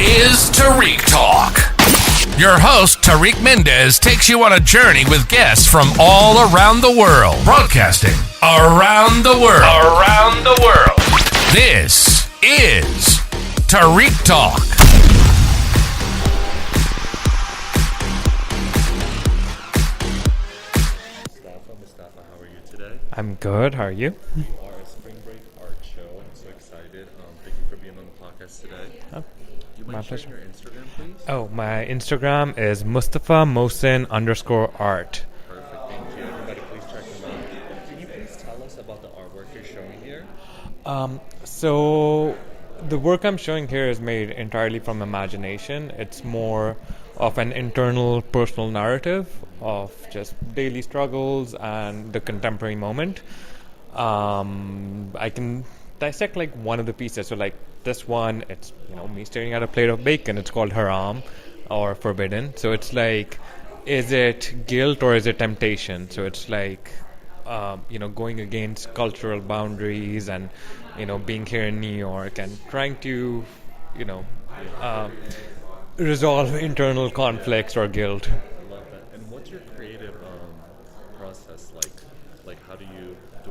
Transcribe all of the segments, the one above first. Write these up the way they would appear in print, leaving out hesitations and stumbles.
is Tarik Talk. Your host, Tarik Mendes, takes you on a journey with guests from all around the world. Broadcasting around the world. Around the world. This is Tarik Talk. Mustafa, how are you today? I'm good. How are you? You are a spring break art show. I'm so excited. Thank you for being on the podcast today. Oh, Do you mind sharing your Instagram, please? Oh, my Instagram is Mustafa Mohsin _art. Perfect. Thank you. Everybody, please check them out. Can you please tell us about the artwork you're showing here? So the work I'm showing here is made entirely from imagination. It's more of an internal personal narrative of just daily struggles and the contemporary moment. I can dissect like one of the pieces. So like this one, it's me staring at a plate of bacon. It's called haram or forbidden. So it's like, is it guilt or is it temptation? So it's like going against cultural boundaries and being here in New York and trying to resolve internal conflicts or guilt. I love that. And what's your creative process like? Like, how do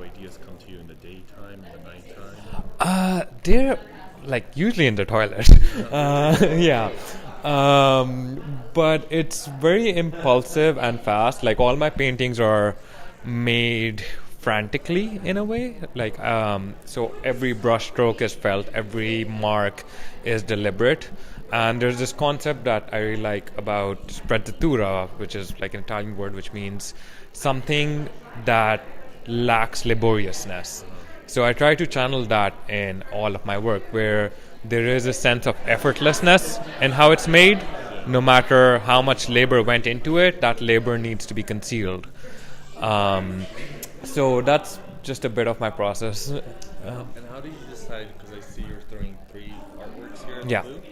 ideas come to you in the daytime, in the nighttime? They're like usually in the toilet. Yeah. But it's very impulsive and fast. Like all my paintings are made frantically in a way. Like so every brush stroke is felt, every mark is deliberate. And there's this concept that I really like about sprezzatura, which is like an Italian word which means something that lacks laboriousness. So I try to channel that in all of my work, where there is a sense of effortlessness in how it's made. No matter how much labor went into it, that labor needs to be concealed. So that's just a bit of my process. And how do you decide, because I see you're throwing 3 artworks here in Yeah. the booth.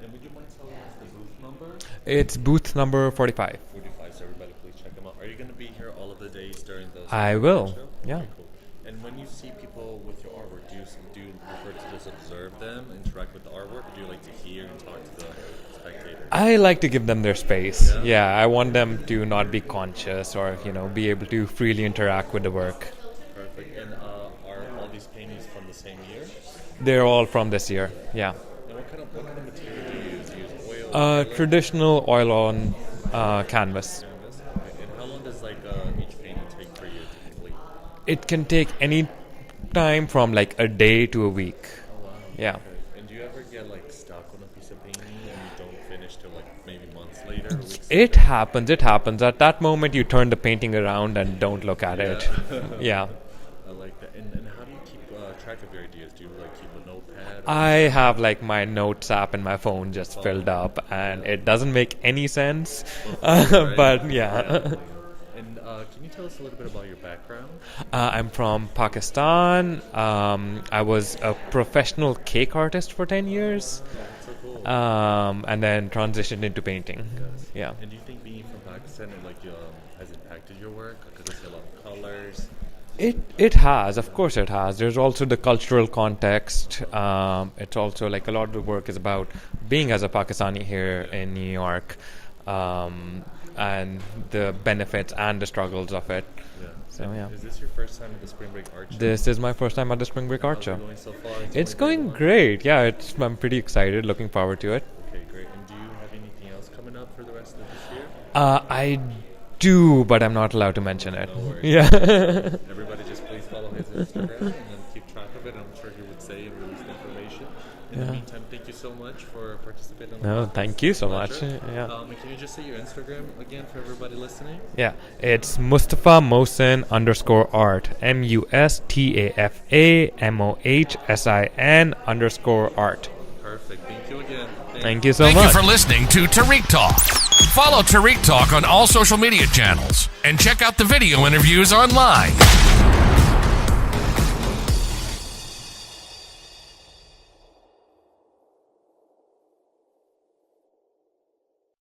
And would you mind telling us the booth number? It's booth number 45. 45, so everybody please check them out. Are you going to be here all of the days during the I will, show? yeah. Okay, cool. And when you see people with your artwork, do you prefer to just observe them, interact with the artwork, or do you like to hear and talk to the spectators? I like to give them their space. Yeah? Yeah, I want them to not be conscious or, be able to freely interact with the work. Perfect. And are all these paintings from the same year? They're all from this year, yeah. And what kind of material do you use? Do you use oil? Traditional oil on canvas. Canvas? Okay. And how long does each painting take for you to complete? It can take any time from like a day to a week. Oh, wow. Yeah. Okay. And do you ever get stuck on a piece of painting and you don't finish till maybe months later? Or weeks It later? happens. At that moment, you turn the painting around and don't look at it. Yeah. I like that. And how do you keep track of your ideas? Do you keep a notepad? I have my notes app in my phone just filled up, and it doesn't make any sense. But yeah. And can you tell us a little bit about your background? I'm from Pakistan. I was a professional cake artist for 10 years. So cool. And then transitioned into painting. Yeah. And do you think being from Pakistan has impacted your work? Because I see a lot of colors. It has, of course it has. There's also the cultural context. It's also a lot of the work is about being as a Pakistani here in New York, and the benefits and the struggles of it. Yeah. So yeah. Is this your first time at the Spring Break Art Show? This is my first time at the Spring Break Art How's Show. it going so far? It's going great. Yeah, I'm pretty excited. Looking forward to it. Okay, great. And do you have anything else coming up for the rest of this year? I do, but I'm not allowed to mention it. No worries. Yeah. Everybody just please follow his Instagram and then keep track of it. I'm sure he would say and release the information. In the meantime, thank you so much for participating on the No, podcast. thank you so much. Pleasure. Yeah. Can you just say your Instagram again for everybody listening? Yeah, it's Mustafa Mohsin _art. MUSTAFAMOHSIN _art. Perfect. Thank you again. Thank you so Thank much. you for listening to Tarik Talk. Follow Tarik Talk on all social media channels and check out the video interviews online.